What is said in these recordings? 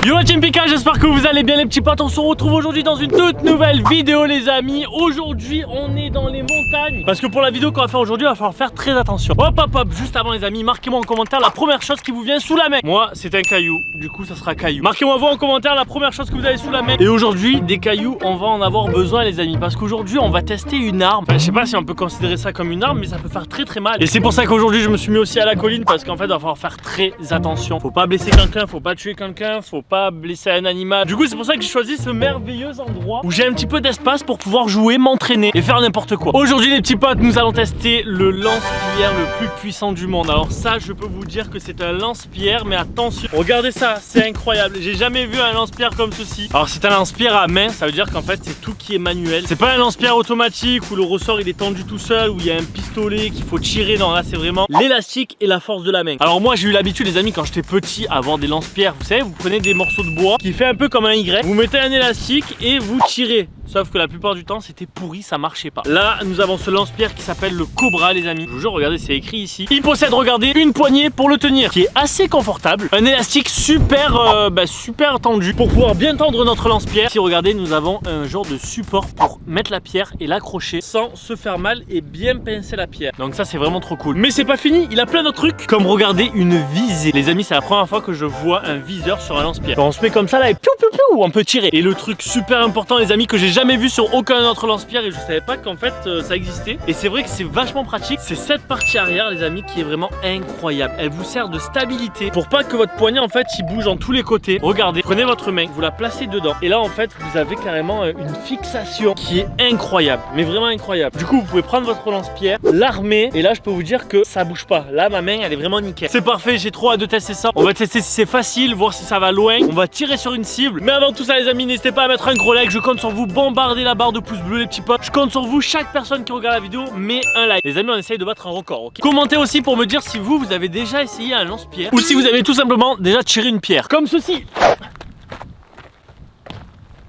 Yo la Team Pika, j'espère que vous allez bien les petits potes. On se retrouve aujourd'hui dans une toute nouvelle vidéo les amis. Aujourd'hui on est dans les montagnes. Parce que pour la vidéo qu'on va faire aujourd'hui, il va falloir faire très attention. Hop hop hop, juste avant les amis, marquez-moi en commentaire la première chose qui vous vient sous la main. Moi c'est un caillou, du coup ça sera caillou. Marquez-moi vous en commentaire la première chose que vous avez sous la main. Et aujourd'hui des cailloux on va en avoir besoin les amis. Parce qu'aujourd'hui on va tester une arme. Enfin, je sais pas si on peut considérer ça comme une arme, mais ça peut faire très mal. Et c'est pour ça qu'aujourd'hui je me suis mis aussi à la colline. Parce qu'en fait il va falloir faire très attention. Faut pas blesser quelqu'un, faut pas tuer quelqu'un, faut pas blesser un animal. Du coup c'est pour ça que j'ai choisi ce merveilleux endroit où j'ai un petit peu d'espace pour pouvoir jouer, m'entraîner et faire n'importe quoi. Aujourd'hui les petits potes, nous allons tester le lance-pierre le plus puissant du monde. Alors ça je peux vous dire que c'est un lance-pierre, mais attention, regardez ça, c'est incroyable. J'ai jamais vu un lance-pierre comme ceci. Alors c'est un lance-pierre à main, ça veut dire qu'en fait c'est tout qui est manuel. C'est pas un lance-pierre automatique où le ressort il est tendu tout seul, où il y a un pistolet qu'il faut tirer. Non, là c'est vraiment l'élastique et la force de la main. Alors moi j'ai eu l'habitude les amis quand j'étais petit à avoir des lance-pierres. Vous savez, vous prenez des morceaux de bois qui fait un peu comme un Y, vous mettez un élastique et vous tirez. Sauf que la plupart du temps c'était pourri, ça marchait pas. Là nous avons ce lance-pierre qui s'appelle le Cobra les amis. Je vous jure, regardez, c'est écrit ici. Il possède, regardez, une poignée pour le tenir qui est assez confortable. Un élastique super super tendu pour pouvoir bien tendre notre lance-pierre. Si regardez, nous avons un genre de support pour mettre la pierre et l'accrocher sans se faire mal et bien pincer la pierre. Donc ça c'est vraiment trop cool. Mais c'est pas fini, il a plein d'autres trucs. Comme regardez, une visée. Les amis, c'est la première fois que je vois un viseur sur un lance-pierre. On se met comme ça là et piou piou piou, on peut tirer. Et le truc super important les amis que j'ai jamais vu sur aucun autre lance-pierre et je savais pas qu'en fait ça existait. Et c'est vrai que c'est vachement pratique. C'est cette partie arrière les amis qui est vraiment incroyable. Elle vous sert de stabilité pour pas que votre poignet en fait il bouge en tous les côtés. Regardez, prenez votre main, vous la placez dedans et là en fait vous avez carrément une fixation qui est incroyable, mais vraiment incroyable. Du coup vous pouvez prendre votre lance-pierre, l'armer et là je peux vous dire que ça bouge pas. Là ma main elle est vraiment nickel. C'est parfait, j'ai trop hâte de tester ça. On va tester si c'est facile, voir si ça va loin. On va tirer sur une cible. Mais avant tout ça les amis, n'hésitez pas à mettre un gros like. Je compte sur vous, bombardez la barre de pouces bleus les petits potes. Je compte sur vous, chaque personne qui regarde la vidéo met un like. Les amis, on essaye de battre un record, ok? Commentez aussi pour me dire si vous avez déjà essayé un lance-pierre ou si vous avez tout simplement déjà tiré une pierre comme ceci.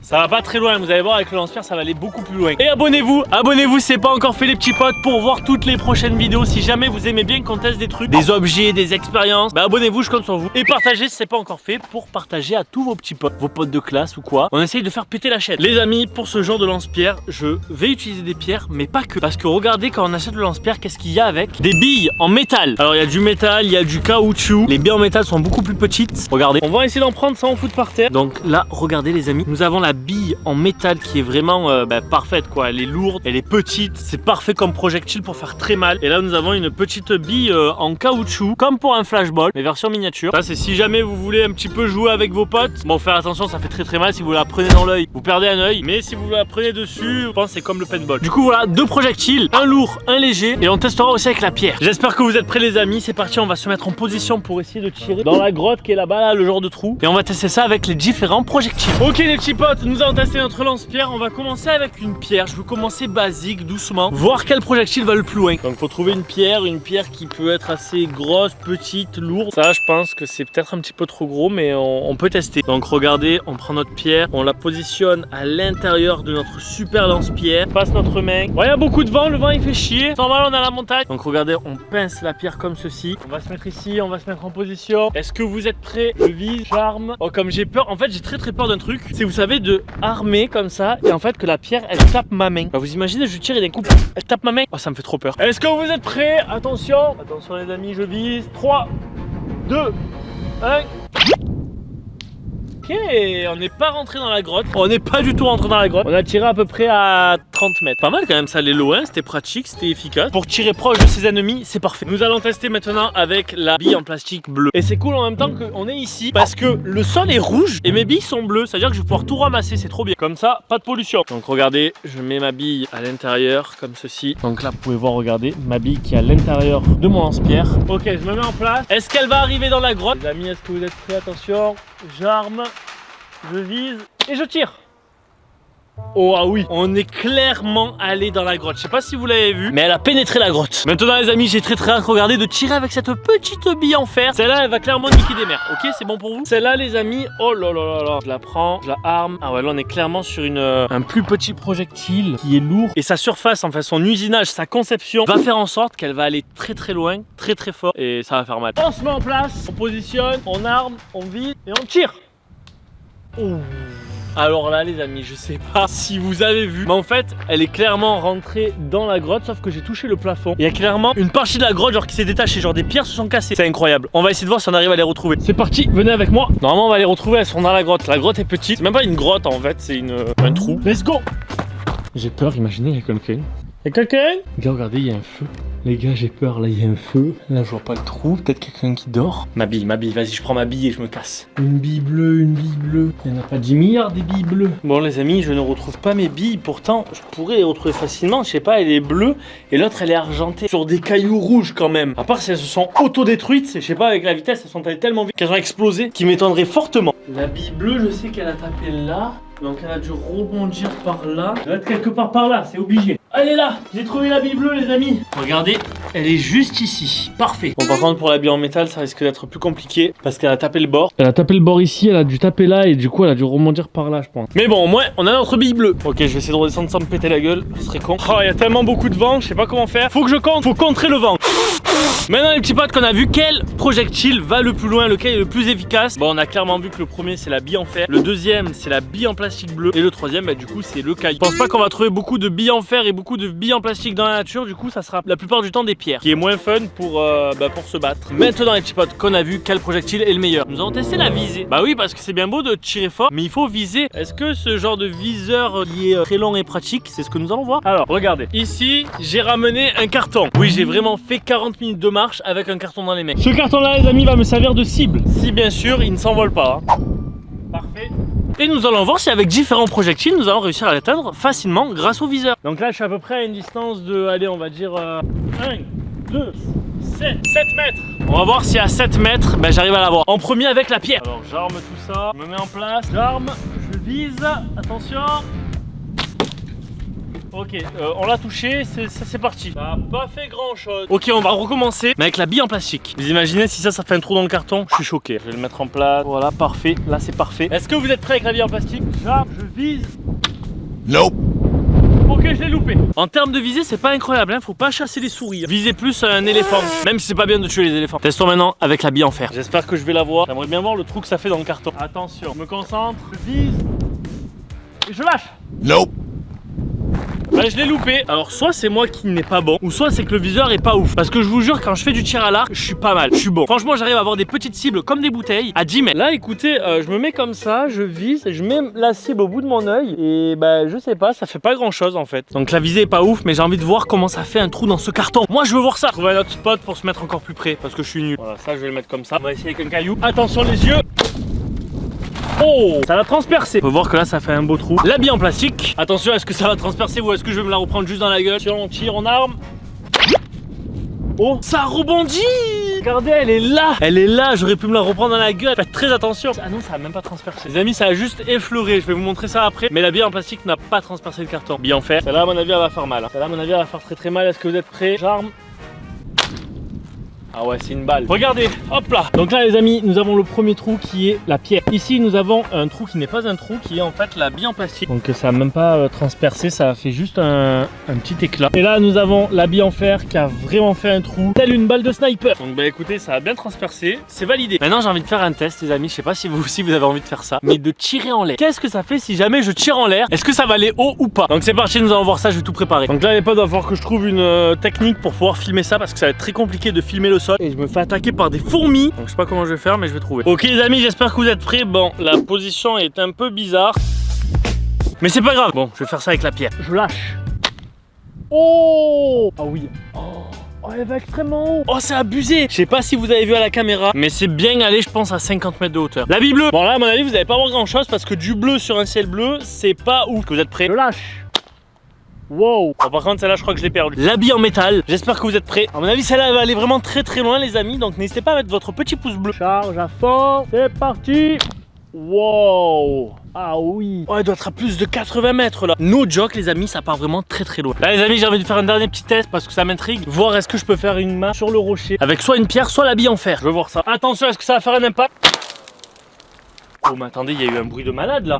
Ça va pas très loin, vous allez voir avec le lance-pierre ça va aller beaucoup plus loin. Et abonnez-vous si c'est pas encore fait les petits potes pour voir toutes les prochaines vidéos. Si jamais vous aimez bien qu'on teste des trucs, des objets, des expériences, bah abonnez-vous, je compte sur vous. Et partagez si c'est pas encore fait pour partager à tous vos petits potes, vos potes de classe ou quoi. On essaye de faire péter la chaîne. Les amis, pour ce genre de lance-pierre, je vais utiliser des pierres, mais pas que. Parce que regardez quand on achète le lance-pierre, qu'est-ce qu'il y a avec? Des billes en métal. Alors il y a du métal, il y a du caoutchouc. Les billes en métal sont beaucoup plus petites. Regardez, on va essayer d'en prendre sans en foutre par terre. Donc là, regardez les amis, nous avons la bille en métal qui est vraiment parfaite quoi. Elle est lourde, elle est petite, c'est parfait comme projectile pour faire très mal. Et là nous avons une petite bille en caoutchouc comme pour un flashball mais version miniature. Ça c'est si jamais vous voulez un petit peu jouer avec vos potes. Bon, faire attention, ça fait très mal. Si vous la prenez dans l'œil vous perdez un œil, mais si vous la prenez dessus, je pense que c'est comme le paintball. Du coup voilà, deux projectiles, un lourd, un léger, et on testera aussi avec la pierre. J'espère que vous êtes prêts les amis, c'est parti. On va se mettre en position pour essayer de tirer dans la grotte qui est là-bas là, le genre de trou, et on va tester ça avec les différents projectiles. Ok les petits potes, nous allons tester notre lance-pierre. On va commencer avec une pierre. Je veux commencer basique, doucement, voir quel projectile va le plus loin. Donc faut trouver une pierre qui peut être assez grosse, petite, lourde. Ça je pense que c'est peut-être un petit peu trop gros, mais on peut tester. Donc regardez, on prend notre pierre, on la positionne à l'intérieur de notre super lance-pierre, passe notre main. Bon, il y a beaucoup de vent, le vent il fait chier. C'est normal, on est à la montagne. Donc regardez, on pince la pierre comme ceci. On va se mettre ici, on va se mettre en position. Est-ce que vous êtes prêts? Je vise, j'arme. Oh, comme j'ai peur, en fait j'ai très peur d'un truc, c'est vous savez de armer comme ça et en fait que la pierre elle tape ma main. Bah, vous imaginez, je tire et d'un coup elle tape ma main. Oh, ça me fait trop peur. Est-ce que vous êtes prêts? Attention les amis, je vise. 3, 2, 1. Ok, on n'est pas rentré dans la grotte. On n'est pas du tout rentré dans la grotte. On a tiré à peu près à 30 mètres. Pas mal quand même, ça allait loin, c'était pratique, c'était efficace. Pour tirer proche de ses ennemis, c'est parfait. Nous allons tester maintenant avec la bille en plastique bleu. Et c'est cool en même temps qu'on est ici parce que le sol est rouge et mes billes sont bleues. C'est-à-dire que je vais pouvoir tout ramasser, c'est trop bien. Comme ça, pas de pollution. Donc regardez, je mets ma bille à l'intérieur comme ceci. Donc là, vous pouvez voir, regardez, ma bille qui est à l'intérieur de mon lance-pierre. Ok, je me mets en place. Est-ce qu'elle va arriver dans la grotte? Les amis, est-ce que vous êtes prêts? Attention, j'arme. Je vise et je tire. Oh ah oui, on est clairement allé dans la grotte. Je sais pas si vous l'avez vu, mais elle a pénétré la grotte. Maintenant les amis, j'ai très hâte, regardez, de tirer avec cette petite bille en fer. Celle-là, elle va clairement niquer des mers. Ok, c'est bon pour vous? Celle-là les amis, oh là là là là. Je la prends, je la arme. Ah ouais, là on est clairement sur un plus petit projectile qui est lourd. Et sa surface, enfin son usinage, sa conception va faire en sorte qu'elle va aller très loin, très fort. Et ça va faire mal. On se met en place, on positionne, on arme, on vise et on tire. Ouh. Alors là les amis, je sais pas si vous avez vu, mais en fait elle est clairement rentrée dans la grotte, sauf que j'ai touché le plafond. Il y a clairement une partie de la grotte genre qui s'est détachée, genre des pierres se sont cassées. C'est incroyable. On va essayer de voir si on arrive à les retrouver. C'est parti, venez avec moi. Normalement on va les retrouver, elles sont dans la grotte. La grotte est petite, c'est même pas une grotte en fait, c'est un trou. Let's go. J'ai peur, imaginez, il y a quelqu'un. Il y a quelqu'un? Les gars, regardez, il y a un feu. Les gars, j'ai peur, là, il y a un feu. Là, je vois pas le trou. Peut-être quelqu'un qui dort. Ma bille, vas-y, je prends ma bille et je me casse. Une bille bleue, une bille bleue. Il n'y en a pas 10 milliards des billes bleues. Bon, les amis, je ne retrouve pas mes billes. Pourtant, je pourrais les retrouver facilement. Je sais pas, elle est bleue et l'autre, elle est argentée. Sur des cailloux rouges quand même. À part si elles se sont auto-détruites. Je sais pas, avec la vitesse, elles sont allées tellement vite qu'elles ont explosé. Qui m'étonnerait fortement. La bille bleue, je sais qu'elle a tapé là. Donc elle a dû rebondir par là. Elle doit être quelque part par là, c'est obligé. Elle est là, j'ai trouvé la bille bleue les amis. Regardez, elle est juste ici. Parfait. Bon par contre pour la bille en métal ça risque d'être plus compliqué parce qu'elle a tapé le bord. Elle a tapé le bord ici, elle a dû taper là et du coup elle a dû rebondir par là je pense. Mais bon au moins on a notre bille bleue. Ok je vais essayer de redescendre sans me péter la gueule, ce serait con. Oh il y a tellement beaucoup de vent, je sais pas comment faire. Faut que je compte, faut contrer le vent. Maintenant les petits potes qu'on a vu, quel projectile va le plus loin, lequel est le plus efficace. Bon on a clairement vu que le premier c'est la bille en fer, le deuxième c'est la bille en plastique bleu et le troisième bah du coup c'est le caillou. Je pense pas qu'on va trouver beaucoup de billes en fer et beaucoup de billes en plastique dans la nature, du coup ça sera la plupart du temps des pierres, qui est moins fun pour se battre. Maintenant les petits potes qu'on a vu, quel projectile est le meilleur. Nous avons testé la visée. Bah oui parce que c'est bien beau de tirer fort, mais il faut viser. Est-ce que ce genre de viseur qui est très long et pratique, c'est ce que nous allons voir. Alors regardez, ici j'ai ramené un carton. Oui j'ai vraiment fait 40 minutes de marche avec un carton dans les mains. Ce carton là les amis va me servir de cible, si bien sûr il ne s'envole pas hein. Parfait. Et nous allons voir si avec différents projectiles nous allons réussir à l'atteindre facilement grâce au viseur. Donc là je suis à peu près à une distance de, allez on va dire 1, 2, 7 mètres. On va voir si à 7 mètres ben, j'arrive à l'avoir. En premier avec la pierre. Alors j'arme tout ça, je me mets en place, j'arme, je vise, attention. Ok, on l'a touché, c'est parti. Ça n'a pas fait grand chose. Ok, on va recommencer, mais avec la bille en plastique. Vous imaginez si ça fait un trou dans le carton? Je suis choqué. Je vais le mettre en place. Voilà, parfait. Là, c'est parfait. Est-ce que vous êtes prêts avec la bille en plastique? J'arme, je vise. Nope. Ok, je l'ai loupé. En termes de visée, c'est pas incroyable, hein. Faut pas chasser les souris. Visez plus un éléphant, même si c'est pas bien de tuer les éléphants. Testons maintenant avec la bille en fer. J'espère que je vais la voir. J'aimerais bien voir le trou que ça fait dans le carton. Attention, je me concentre, je vise. Et je lâche. Nope. Bah je l'ai loupé. Alors soit c'est moi qui n'ai pas bon, ou soit c'est que le viseur est pas ouf. Parce que je vous jure quand je fais du tir à l'arc, je suis pas mal, je suis bon. Franchement j'arrive à avoir des petites cibles comme des bouteilles à 10 mètres. Là écoutez, je me mets comme ça, je vise, je mets la cible au bout de mon œil. Et bah je sais pas, ça fait pas grand chose en fait. Donc la visée est pas ouf, mais j'ai envie de voir comment ça fait un trou dans ce carton. Moi je veux voir ça. Trouver un autre spot pour se mettre encore plus près, parce que je suis nul. Voilà, ça je vais le mettre comme ça. On va essayer avec un caillou. Attention les yeux. Oh, ça va transpercer. On peut voir que là ça fait un beau trou. La bille en plastique. Attention, est-ce que ça va transpercer ou est-ce que je vais me la reprendre juste dans la gueule? On tire, on arme. Oh, ça rebondit. Regardez, elle est là. Elle est là, j'aurais pu me la reprendre dans la gueule. Faites très attention. Ah non, ça a même pas transpercé. Les amis, ça a juste effleuré. Je vais vous montrer ça après. Mais la bille en plastique n'a pas transpercé le carton. Bille en fer. Celle-là, à mon avis, elle va faire mal. Celle-là, à mon avis, elle va faire très très mal. Est-ce que vous êtes prêts? J'arme. Ah ouais, c'est une balle. Regardez, hop là. Donc là les amis, nous avons le premier trou qui est la pierre. Ici nous avons un trou qui n'est pas un trou, qui est en fait la bille en plastique. Donc ça n'a même pas transpercé, ça a fait juste un petit éclat. Et là nous avons la bille en fer qui a vraiment fait un trou, telle une balle de sniper. Donc bah écoutez, ça a bien transpercé, c'est validé. Maintenant j'ai envie de faire un test les amis, je sais pas si vous aussi vous avez envie de faire ça, mais de tirer en l'air. Qu'est-ce que ça fait si jamais je tire en l'air? Est-ce que ça va aller haut ou pas? Donc c'est parti, nous allons voir ça, je vais tout préparer. Donc là les potes, il va falloir que je trouve une technique pour pouvoir filmer ça, parce que ça va être très compliqué de filmer le sol. Et je me fais attaquer par des fourmis. Donc je sais pas comment je vais faire, mais je vais trouver. Ok les amis, j'espère que vous êtes prêts. Bon, la position est un peu bizarre, mais c'est pas grave. Bon, je vais faire ça avec la pierre. Je lâche. Oh, ah oui. Oh, elle va extrêmement haut. Oh, c'est abusé. Je sais pas si vous avez vu à la caméra, mais c'est bien allé, je pense, à 50 mètres de hauteur. La bille bleue. Bon là, à mon avis, vous allez pas voir grand chose, parce que du bleu sur un ciel bleu, c'est pas ouf. Vous êtes prêts? Je lâche. Wow. Bon, par contre celle-là je crois que je l'ai perdue. La bille en métal, j'espère que vous êtes prêts. À mon avis celle-là va aller vraiment très très loin les amis. Donc n'hésitez pas à mettre votre petit pouce bleu. Charge à fond, c'est parti. Wow. Ah oui. Oh elle doit être à plus de 80 mètres là. No joke les amis, ça part vraiment très très loin. Là les amis, j'ai envie de faire un dernier petit test parce que ça m'intrigue. Voir est-ce que je peux faire une main sur le rocher avec soit une pierre soit la bille en fer. Je veux voir ça. Attention, est-ce que ça va faire un impact? Oh mais attendez, il y a eu un bruit de malade là.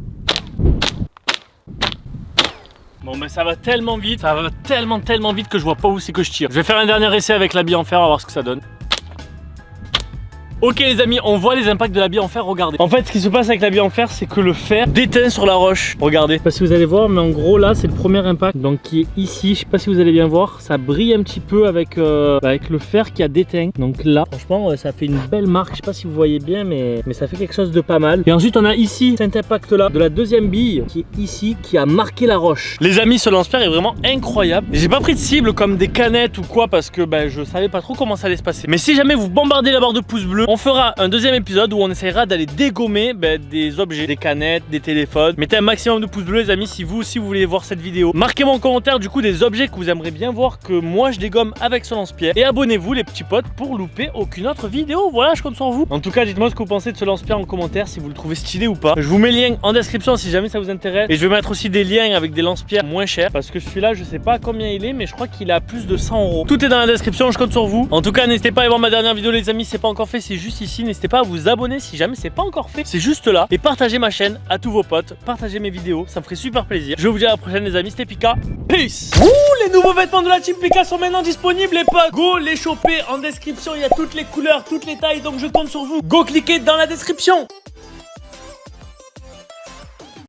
Bon mais ça va tellement vite, ça va tellement vite que je vois pas où c'est que je tire. Je vais faire un dernier essai avec la bille en fer, on va voir ce que ça donne. Ok les amis, on voit les impacts de la bille en fer, regardez. En fait ce qui se passe avec la bille en fer, c'est que le fer déteint sur la roche. Regardez. Je sais pas si vous allez voir, mais en gros là c'est le premier impact. Donc qui est ici, je sais pas si vous allez bien voir. Ça brille un petit peu avec le fer qui a déteint. Donc là, franchement ça fait une belle marque. Je sais pas si vous voyez bien, mais ça fait quelque chose de pas mal. Et ensuite on a ici cet impact là de la deuxième bille qui est ici, qui a marqué la roche. Les amis, ce lance-pierre est vraiment incroyable. J'ai pas pris de cible comme des canettes ou quoi parce que je savais pas trop comment ça allait se passer. Mais si jamais vous bombardez la barre de pouces bleus, on fera un deuxième épisode où on essaiera d'aller dégommer des objets, des canettes, des téléphones. Mettez un maximum de pouces bleus les amis si vous aussi vous voulez voir cette vidéo. Marquez-moi en commentaire du coup des objets que vous aimeriez bien voir que moi je dégomme avec ce lance-pierre. Et abonnez-vous les petits potes pour louper aucune autre vidéo. Voilà, je compte sur vous. En tout cas, dites-moi ce que vous pensez de ce lance-pierre en commentaire, si vous le trouvez stylé ou pas. Je vous mets le lien en description si jamais ça vous intéresse. Et je vais mettre aussi des liens avec des lance-pierres moins chers parce que celui-là, je sais pas combien il est, mais je crois qu'il a plus de 100 €. Tout est dans la description, je compte sur vous. En tout cas, n'hésitez pas à aller voir ma dernière vidéo les amis, c'est pas encore fait, c'est juste ici. N'hésitez pas à vous abonner si jamais c'est pas encore fait, c'est juste là. Et partagez ma chaîne à tous vos potes, partagez mes vidéos, ça me ferait super plaisir. Je vous dis à la prochaine les amis, c'était Pika. Peace. Les nouveaux vêtements de la team Pika sont maintenant disponibles les potes. Go les choper en description, il y a toutes les couleurs, toutes les tailles, donc je compte sur vous. Go cliquez dans la description.